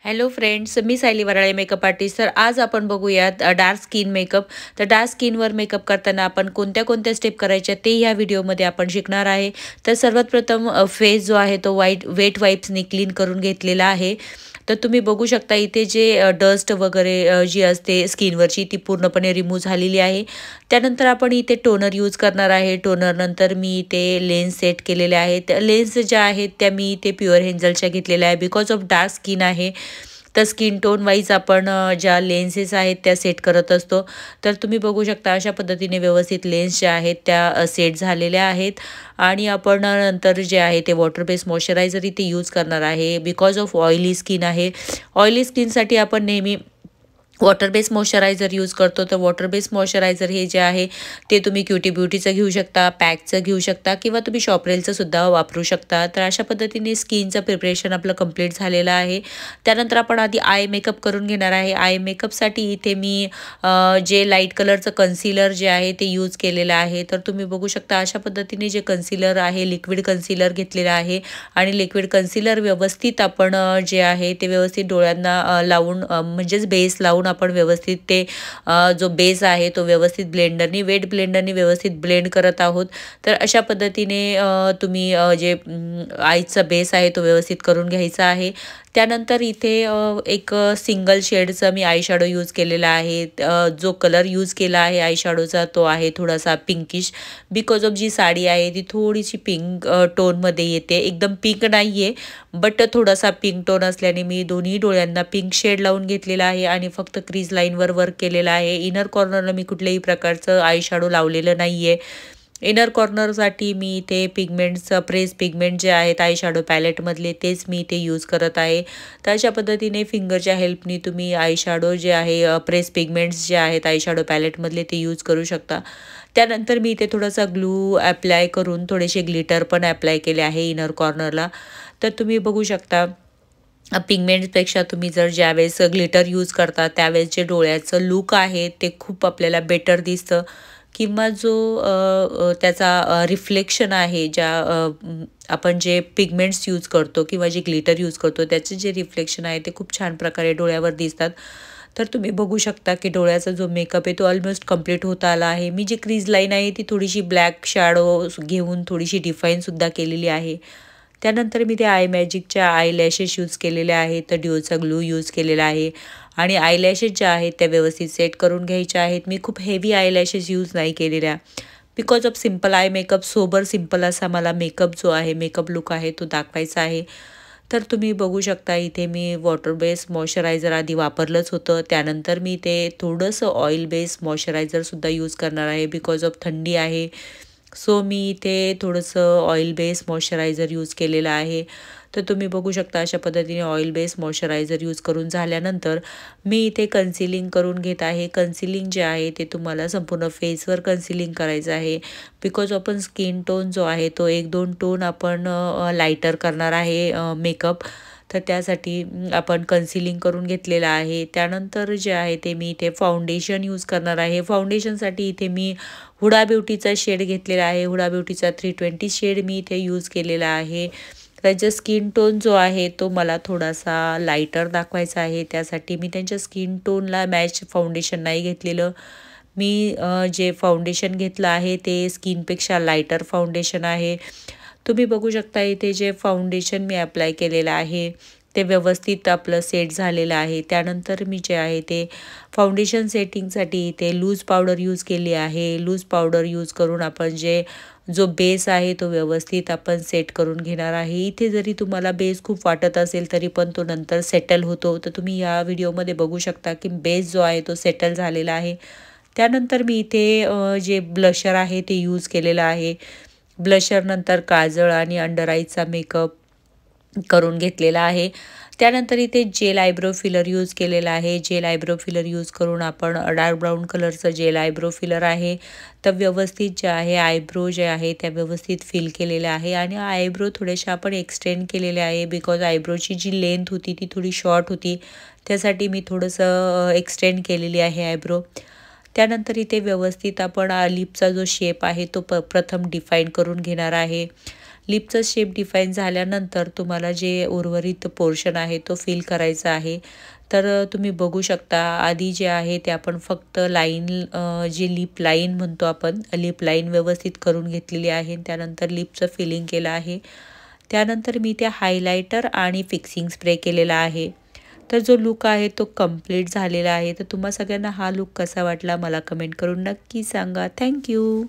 Hello friends, मी सायली वराळे makeup artist. तर आज आपण बघूयात डार्क स्किन मेकअप. तर डार्क स्किनवर मेकअप करताना आपण कोणत्या कोणत्या स्टेप करायच्या ते या व्हिडिओमध्ये आपण शिकणार आहे. तर सर्वात प्रथम फेस जो आहे तो वेट वाईप्सनी क्लीन करून घेतलेला आहे. तर तुम्ही बघू शकता इथे जे डस्ट वगैरे जी असते स्किनवरची ती पूर्णपणे रिमूव्ह झालेली आहे. त्यानंतर आपण इथे टोनर यूज करणार आहे. टोनर नंतर मी इथे लेन्स सेट केलेले आहेत. लेन्स ज्या आहेत त्या मी इथे प्युअर हेंजलच्या घेतलेल्या आहे. बिकॉज ऑफ डार्क स्किन आहे तर स्किन टोन वाईज आपण ज्या लेन्सेस आहेत त्या सेट करत असतो. तर तुम्ही बघू शकता अशा पद्धतीने व्यवस्थित लेन्स ज्या आहेत त्या सेट झालेल्या आहेत. आणि आपण नंतर जे आहे ते वॉटर बेस्ड मॉइश्चरायझर इथे यूज करणार आहे. बिकॉज ऑफ ऑइली स्किन आहे. ऑइली स्किनसाठी आपण नेहमी वॉटर बेस्ड मॉइश्चरायझर यूज करतो. तर वॉटर बेस्ड मॉइश्चरायझर हे जे आहे ते तुम्ही क्युटी ब्युटीचं घेऊ शकता, पॅकचं घेऊ शकता किंवा तुम्ही शॉपरेलचं सुद्धा वापरू शकता. तर अशा पद्धतीने स्किनचं प्रिपरेशन आपलं कंप्लीट झालेलं आहे. त्यानंतर आपण आधी आय मेकअप करून घेणार आहे. आय मेकअपसाठी इथे मी जे लाईट कलरचं कन्सिलर जे आहे ते यूज केलेलं आहे. तर तुम्ही बघू शकता अशा पद्धतीने जे कन्सिलर आहे लिक्विड कन्सिलर घेतलेलं आहे आणि लिक्विड कन्सिलर व्यवस्थित आपण जे आहे ते व्यवस्थित डोळ्यांना लावून म्हणजेच बेस लावून आपण व्यवस्थित ते जो बेस आहे तो व्यवस्थित वेट ब्लेंडरनी व्यवस्थित ब्लेंड करत आहोत. तर अशा पद्धतीने तुम्ही जे आईचा बेस आहे तो व्यवस्थित करून घ्यायचा आहे. त्यानंतर इथे एक सिंगल शेडचा मी आय शॅडो यूज केलेला आहे. जो कलर यूज केला आहे आय शॅडोचा तो आहे थोडासा पिंकिश. बिकॉज ऑफ जी साडी आहे ती थोडीशी पिंक टोनमध्ये येते. एकदम पिंक नाही आहे बट थोडासा पिंक टोन असल्याने मी दोन्ही डोळ्यांना पिंक शेड लावून घेतलेला आहे आणि फक्त क्रीज लाईनवर वर्क केलेला आहे. इनर कॉर्नरला मी कुठल्याही प्रकारचं आय शॅडो लावलेलं नाही आहे. इनर कॉर्नरसाठी मी इथे पिगमेंट्सचं प्रेस पिगमेंट जे आहेत आय शॅडो पॅलेटमधले तेच मी इथे यूज करत आहे. तर अशा पद्धतीने फिंगरच्या हेल्पनी तुम्ही आय शॅडो जे आहे प्रेस पिगमेंट्स जे आहेत आय शॅडो पॅलेटमधले ते यूज करू शकता. त्यानंतर मी इथे थोडासा ग्लू अप्लाय करून थोडेसे ग्लिटर पण अप्लाय केले आहे इनर कॉर्नरला. तर तुम्ही बघू शकता पिगमेंट्सपेक्षा तुम्ही जर ज्यावेळेस ग्लिटर यूज करता त्यावेळेस जे डोळ्याचं लुक आहे ते खूप आपल्याला बेटर दिसतं किंवा जो त्याचा रिफ्लेक्शन आहे आपण जे पिगमेंट्स यूज करतो किंवा जे ग्लिटर यूज करतो त्याचे जे रिफ्लेक्शन आहे ते खूप छान प्रकारे डोळ्यावर दिसतात. तर तुम्ही बघू शकता की डोळ्याचा जो मेकअप आहे तो ऑलमोस्ट कंप्लीट होत आला आहे. मी जी क्रीज लाईन आहे ती थोडीशी ब्लॅक शॅडो घेऊन थोडीशी डिफाईनसुद्धा केलेली आहे. त्यानंतर मी ते आय मॅजिकच्या आय लॅशेस यूज केलेल्या आहेत. तर ड्यूचा ग्लू यूज केलेला आहे आणि आय लॅशेस ज्या आहेत त्या व्यवस्थित सेट करून घ्यायच्या आहेत. मी खूप हेवी आय लॅशेस यूज नाही केलेल्या. Because of simple eye makeup sober simple असा मला मेकअप जो आहे मेकअप लुक आहे तो दाखवायचा आहे. तर तुम्ही बघू शकता इथे मी वॉटर बेस्ड मॉइश्चरायझर आधी वापरलंच होतं. त्यानंतर मी ते थोडंसं ऑइल बेस्ड मॉइश्चरायझरसुद्धा यूज करणार आहे. बिकॉज ऑफ थंडी आहे सो मी इथे थोडंसं ऑइल बेस्ड मॉइश्चरायझर यूज केलेलं आहे. तर तुम्ही बघू शकता अशा पद्धतीने ऑइल बेस्ड मॉइश्चरायझर यूज करून झाल्यानंतर मी इथे कन्सिलिंग करून घेत आहे. कन्सिलिंग जे आहे ते तुम्हाला संपूर्ण फेसवर कन्सिलिंग करायचं आहे. बिकॉज आपण स्किन टोन जो आहे तो 1-2 टोन आपण लाईटर करणार आहे मेकअप. तर त्यासाठी आपण कन्सिलिंग करून घेतलेलं आहे. त्यानंतर जे आहे ते मी इथे फाउंडेशन यूज करणार आहे. फाउंडेशनसाठी इथे मी हुडा ब्युटीचा शेड घेतलेला आहे. हुडा ब्युटीचा 320 शेड मी इथे यूज केलेला आहे. त्यांचा स्किन टोन जो आहे तो मला थोडासा लाईटर दाखवायचा आहे. त्यासाठी मी त्यांच्या स्किन टोनला मॅच फाउंडेशन नाही घेतलेलं. मी जे फाउंडेशन घेतलं आहे ते स्किनपेक्षा लाईटर फाउंडेशन आहे. तुम्ही बघू शकता इथे जे फाउंडेशन मी अप्लाय केलेलं आहे ते व्यवस्थित आपलं सेट झालेलं आहे. त्यानंतर मी जे आहे ते फाउंडेशन सेटिंगसाठी इथे लूज पावडर यूज केली आहे. लूज पावडर यूज करून आपण जो बेस आहे तो व्यवस्थित आपण सेट करून घेणार आहे. इथे जरी तुम्हाला बेस खूप वाटत असेल तरी पण तो नंतर सेटल होतो. तर तुम्ही या व्हिडिओमध्ये बघू शकता की बेस जो आहे तो सेटल झालेला आहे. त्यानंतर मी इथे जे ब्लशर आहे ते यूज केलेलं आहे. ब्लशर नंतर काजळ आणि अंडर आईचा मेकअप करून घेतलेला आहे. त्यानंतर इथे जेल आयब्रो फिलर यूज केलेला आहे. जेल आयब्रो फिलर यूज करून आपण डार्क ब्राऊन कलरचं जेल आयब्रो फिलर आहे तर व्यवस्थित जे आहे आयब्रो जे आहे त्या व्यवस्थित फिल केलेल्या आहे आणि आयब्रो थोडेशा आपण एक्सटेंड केलेले आहे. बिकॉज आयब्रोची जी लेंथ होती ती थोडी शॉर्ट होती त्यासाठी मी थोडंसं एक्सटेंड केलेली आहे आयब्रो. त्यानंतर इथे व्यवस्थित आपण लिपचा जो शेप आहे तो प्रथम डिफाईन करून घेणार आहे. लिपचा शेप डिफाईन झाल्यानंतर तुम्हाला जे उर्वरित पोर्शन आहे तो फिल करायचा आहे। तर तुम्ही बघू शकता आधी जे आहे ते आपण फक्त लाईन जे लिप लाईन म्हणतो आपण, लिप लाईन व्यवस्थित करून घेतलेली आहे। त्यानंतर लिपचं फिलिंग केलं आहे। त्यानंतर मी त्या हायलायटर आणि फिक्सिंग स्प्रे केलेला आहे। तर जो लुक आहे तो कंप्लीट झालेला आहे। तर तुम्हा सगळ्यांना हा लुक कसा वाटला मला कमेंट करून नक्की सांगा। Thank you.